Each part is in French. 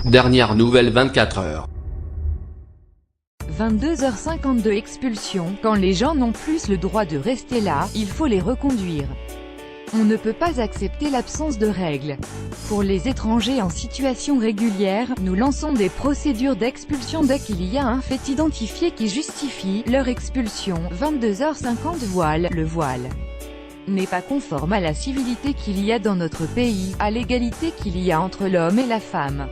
Dernière nouvelle 24 heures. 22h52 expulsion. Quand les gens n'ont plus le droit de rester là, il faut les reconduire. On ne peut pas accepter l'absence de règles. Pour les étrangers en situation régulière, nous lançons des procédures d'expulsion dès qu'il y a un fait identifié qui justifie leur expulsion. 22h50 voile. Le voile n'est pas conforme à la civilité qu'il y a dans notre pays, à l'égalité qu'il y a entre l'homme et la femme.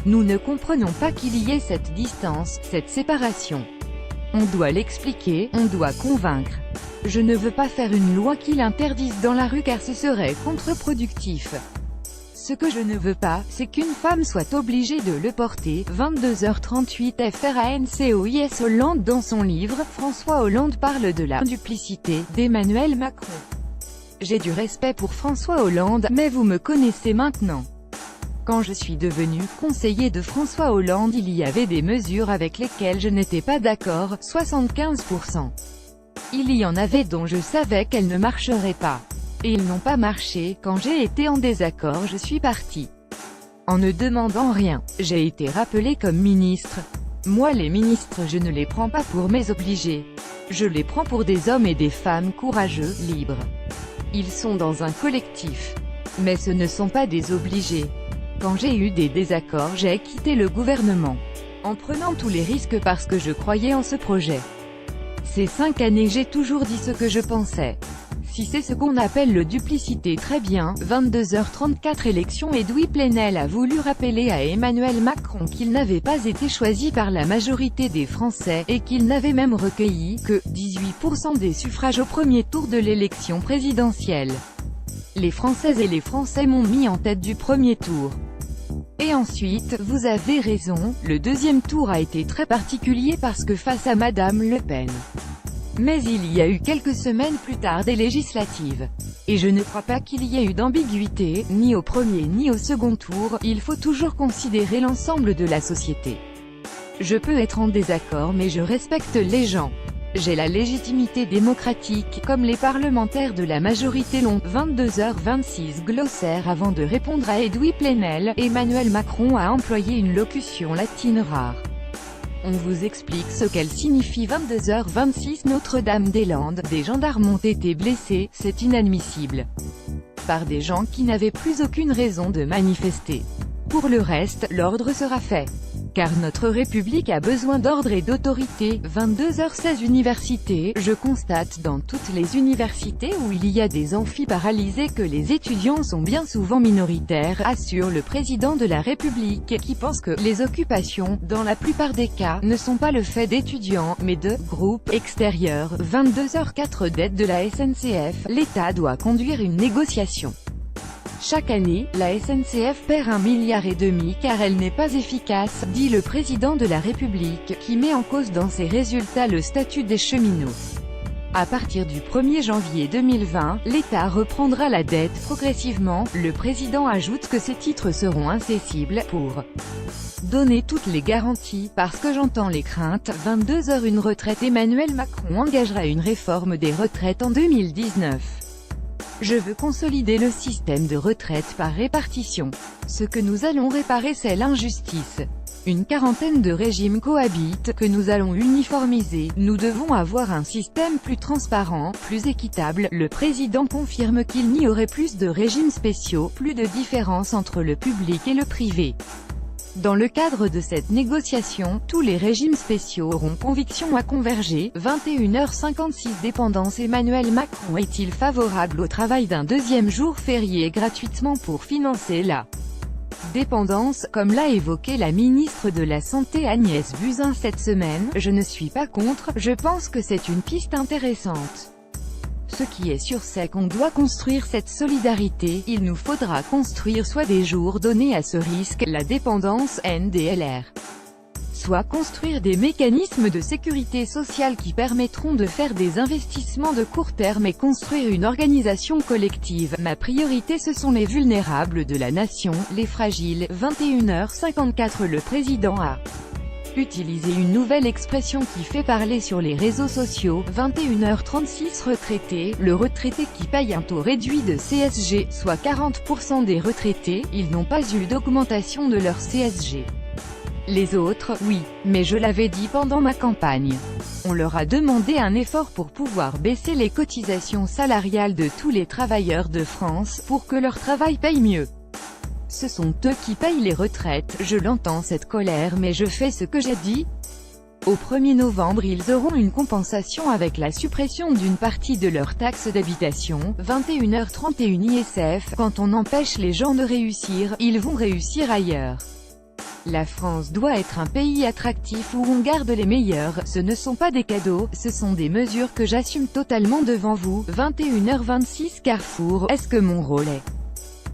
Nous ne comprenons pas qu'il y ait cette distance, cette séparation. On doit l'expliquer, on doit convaincre. Je ne veux pas faire une loi qui l'interdise dans la rue car ce serait contre-productif. Ce que je ne veux pas, c'est qu'une femme soit obligée de le porter. 22h38 FRANCOIS Hollande. Dans son livre, François Hollande parle de la duplicité d'Emmanuel Macron. J'ai du respect pour François Hollande, mais vous me connaissez maintenant. Quand je suis devenu conseiller de François Hollande, il y avait des mesures avec lesquelles je n'étais pas d'accord, 75%. Il y en avait dont je savais qu'elles ne marcheraient pas. Et ils n'ont pas marché. Quand j'ai été en désaccord, je suis parti. En ne demandant rien. J'ai été rappelé comme ministre. Moi les ministres je ne les prends pas pour mes obligés. Je les prends pour des hommes et des femmes courageux, libres. Ils sont dans un collectif. Mais ce ne sont pas des obligés. Quand j'ai eu des désaccords, j'ai quitté le gouvernement. En prenant tous les risques parce que je croyais en ce projet. Ces 5 années j'ai toujours dit ce que je pensais. Si c'est ce qu'on appelle le duplicité, très bien. 22h34 élection. Edoui Plenel a voulu rappeler à Emmanuel Macron qu'il n'avait pas été choisi par la majorité des Français, et qu'il n'avait même recueilli que 18% des suffrages au premier tour de l'élection présidentielle. Les Françaises et les Français m'ont mis en tête du premier tour. Et ensuite, vous avez raison, le deuxième tour a été très particulier parce que face à Madame Le Pen. Mais il y a eu quelques semaines plus tard des législatives. Et je ne crois pas qu'il y ait eu d'ambiguïté, ni au premier ni au second tour. Il faut toujours considérer l'ensemble de la société. Je peux être en désaccord mais je respecte les gens. J'ai la légitimité démocratique, comme les parlementaires de la majorité l'ont. 22h26 glossaire. Avant de répondre à Edoui Plenel, Emmanuel Macron a employé une locution latine rare. On vous explique ce qu'elle signifie. 22h26 Notre-Dame-des-Landes. Des gendarmes ont été blessés, c'est inadmissible. Par des gens qui n'avaient plus aucune raison de manifester. Pour le reste, l'ordre sera fait. Car notre République a besoin d'ordre et d'autorité. 22h16 Université. Je constate dans toutes les universités où il y a des amphis paralysés que les étudiants sont bien souvent minoritaires, assure le président de la République, qui pense que les occupations, dans la plupart des cas, ne sont pas le fait d'étudiants, mais de groupes extérieurs. 22h04 Dette de la SNCF. L'État doit conduire une négociation. Chaque année, la SNCF perd 1,5 milliard car elle n'est pas efficace, dit le président de la République, qui met en cause dans ses résultats le statut des cheminots. À partir du 1er janvier 2020, l'État reprendra la dette progressivement. Le président ajoute que ces titres seront incessibles, pour donner toutes les garanties, parce que j'entends les craintes. 22h Une retraite. Emmanuel Macron engagera une réforme des retraites en 2019. Je veux consolider le système de retraite par répartition. Ce que nous allons réparer, c'est l'injustice. Une quarantaine de régimes cohabitent, que nous allons uniformiser. Nous devons avoir un système plus transparent, plus équitable. Le président confirme qu'il n'y aurait plus de régimes spéciaux, plus de différence entre le public et le privé. Dans le cadre de cette négociation, tous les régimes spéciaux auront conviction à converger. 21h56 Dépendance. Emmanuel Macron est-il favorable au travail d'un deuxième jour férié gratuitement pour financer la dépendance, comme l'a évoqué la ministre de la Santé Agnès Buzyn cette semaine? Je ne suis pas contre, je pense que c'est une piste intéressante. Ce qui est sûr, c'est qu'on doit construire cette solidarité. Il nous faudra construire soit des jours donnés à ce risque, la dépendance NDLR, soit construire des mécanismes de sécurité sociale qui permettront de faire des investissements de court terme et construire une organisation collective. Ma priorité, ce sont les vulnérables de la nation, les fragiles. 21h54 Le président a Utilisez une nouvelle expression qui fait parler sur les réseaux sociaux. 21h36 retraités. Le retraité qui paye un taux réduit de CSG, soit 40% des retraités, ils n'ont pas eu d'augmentation de leur CSG. Les autres, oui, mais je l'avais dit pendant ma campagne. On leur a demandé un effort pour pouvoir baisser les cotisations salariales de tous les travailleurs de France, pour que leur travail paye mieux. Ce sont eux qui payent les retraites, je l'entends cette colère mais je fais ce que j'ai dit. Au 1er novembre ils auront une compensation avec la suppression d'une partie de leur taxe d'habitation. 21h31 ISF, quand on empêche les gens de réussir, ils vont réussir ailleurs. La France doit être un pays attractif où on garde les meilleurs, ce ne sont pas des cadeaux, ce sont des mesures que j'assume totalement devant vous. 21h26 Carrefour, est-ce que mon rôle est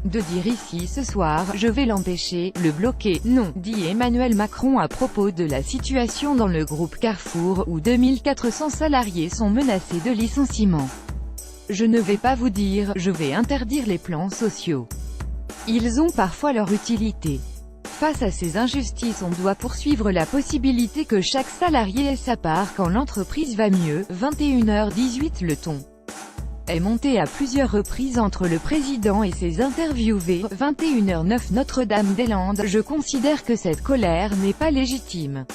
de dire ici ce soir, je vais l'empêcher, le bloquer? Non, dit Emmanuel Macron à propos de la situation dans le groupe Carrefour, où 2400 salariés sont menacés de licenciement. Je ne vais pas vous dire, je vais interdire les plans sociaux. Ils ont parfois leur utilité. Face à ces injustices, on doit poursuivre la possibilité que chaque salarié ait sa part quand l'entreprise va mieux. 21h18 Le ton est monté à plusieurs reprises entre le président et ses interviewés. 21h09 Notre-Dame-des-Landes, je considère que cette colère n'est pas légitime.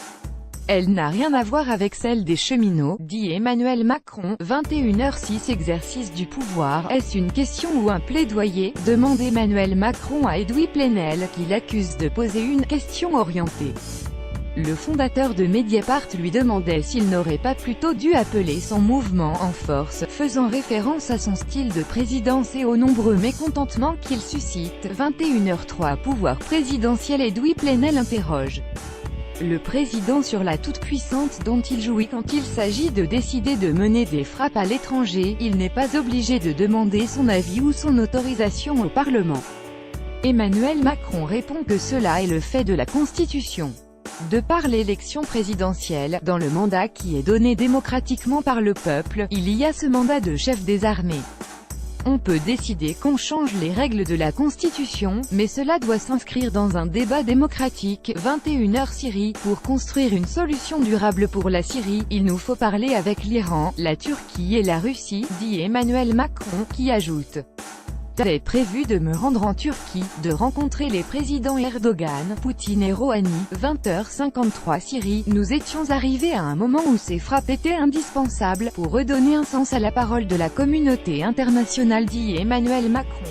Elle n'a rien à voir avec celle des cheminots, dit Emmanuel Macron. 21h06 Exercice du pouvoir, est-ce une question ou un plaidoyer? Demande Emmanuel Macron à Edoui Plenel, qui l'accuse de poser une question orientée. Le fondateur de Mediapart lui demandait s'il n'aurait pas plutôt dû appeler son mouvement en force, faisant référence à son style de présidence et aux nombreux mécontentements qu'il suscite. 21h03 Pouvoir présidentiel, Edoui Plenel interroge le président sur la toute-puissance dont il jouit quand il s'agit de décider de mener des frappes à l'étranger. Il n'est pas obligé de demander son avis ou son autorisation au Parlement. Emmanuel Macron répond que cela est le fait de la Constitution. De par l'élection présidentielle, dans le mandat qui est donné démocratiquement par le peuple, il y a ce mandat de chef des armées. On peut décider qu'on change les règles de la Constitution, mais cela doit s'inscrire dans un débat démocratique. 21h Syrie, pour construire une solution durable pour la Syrie, il nous faut parler avec l'Iran, la Turquie et la Russie, dit Emmanuel Macron, qui ajoute: J'avais prévu de me rendre en Turquie, de rencontrer les présidents Erdogan, Poutine et Rouhani. 20h53 Syrie, nous étions arrivés à un moment où ces frappes étaient indispensables, pour redonner un sens à la parole de la communauté internationale, dit Emmanuel Macron.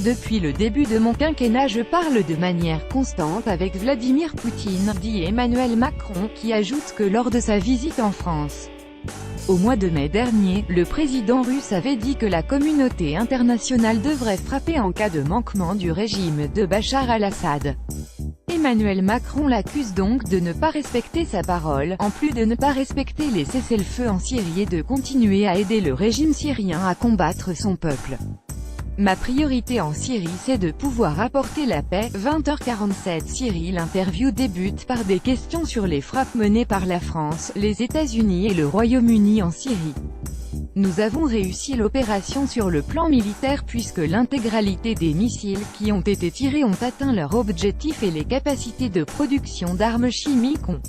Depuis le début de mon quinquennat je parle de manière constante avec Vladimir Poutine, dit Emmanuel Macron, qui ajoute que lors de sa visite en France, au mois de mai dernier, le président russe avait dit que la communauté internationale devrait frapper en cas de manquement du régime de Bachar al-Assad. Emmanuel Macron l'accuse donc de ne pas respecter sa parole, en plus de ne pas respecter les cessez-le-feu en Syrie et de continuer à aider le régime syrien à combattre son peuple. Ma priorité en Syrie c'est de pouvoir apporter la paix. 20h47 Syrie, l'interview débute par des questions sur les frappes menées par la France, les États-Unis et le Royaume-Uni en Syrie. Nous avons réussi l'opération sur le plan militaire puisque l'intégralité des missiles qui ont été tirés ont atteint leur objectif et les capacités de production d'armes chimiques ont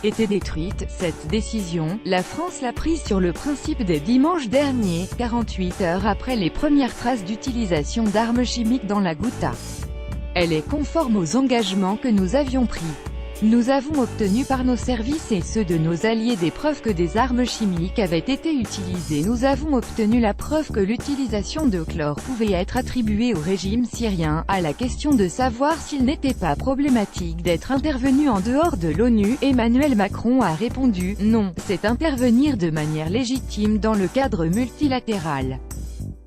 été détruites. Cette décision, la France l'a prise sur le principe dès dimanche dernier, 48 heures après les premières traces d'utilisation d'armes chimiques dans la Ghouta. Elle est conforme aux engagements que nous avions pris. Nous avons obtenu par nos services et ceux de nos alliés des preuves que des armes chimiques avaient été utilisées. Nous avons obtenu la preuve que l'utilisation de chlore pouvait être attribuée au régime syrien. À la question de savoir s'il n'était pas problématique d'être intervenu en dehors de l'ONU, Emmanuel Macron a répondu « Non, c'est intervenir de manière légitime dans le cadre multilatéral.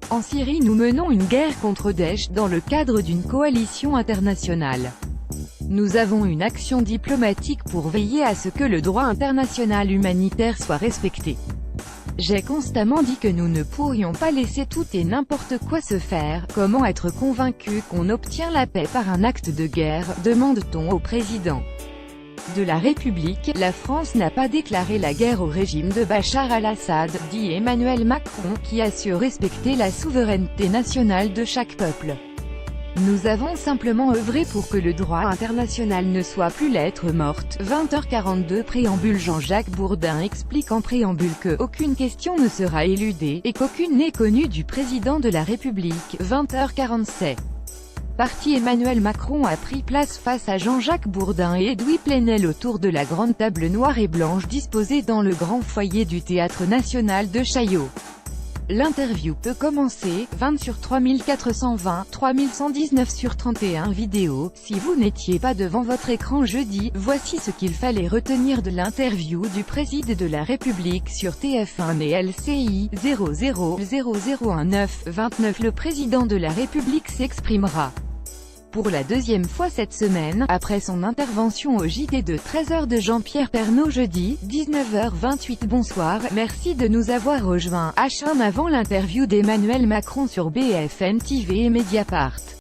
En Syrie nous menons une guerre contre Daesh dans le cadre d'une coalition internationale. Nous avons une action diplomatique pour veiller à ce que le droit international humanitaire soit respecté. J'ai constamment dit que nous ne pourrions pas laisser tout et n'importe quoi se faire. Comment être convaincu qu'on obtient la paix par un acte de guerre, demande-t-on au président de la République. La France n'a pas déclaré la guerre au régime de Bachar al-Assad, dit Emmanuel Macron, qui assure respecter la souveraineté nationale de chaque peuple. Nous avons simplement œuvré pour que le droit international ne soit plus lettre morte. 20h42 Préambule. Jean-Jacques Bourdin explique en préambule que aucune question ne sera éludée, et qu'aucune n'est connue du président de la République. 20h47 Parti. Emmanuel Macron a pris place face à Jean-Jacques Bourdin et Edoui Plenel autour de la grande table noire et blanche disposée dans le grand foyer du Théâtre National de Chaillot. L'interview peut commencer. 20 sur 3420, 3119 sur 31 vidéos. Si vous n'étiez pas devant votre écran jeudi, voici ce qu'il fallait retenir de l'interview du président de la République sur TF1 et LCI. 00001929. Le président de la République s'exprimera pour la deuxième fois cette semaine, après son intervention au JT de 13h de Jean-Pierre Pernaut jeudi, 19h28. Bonsoir, merci de nous avoir rejoints. H1 avant l'interview d'Emmanuel Macron sur BFM TV et Mediapart.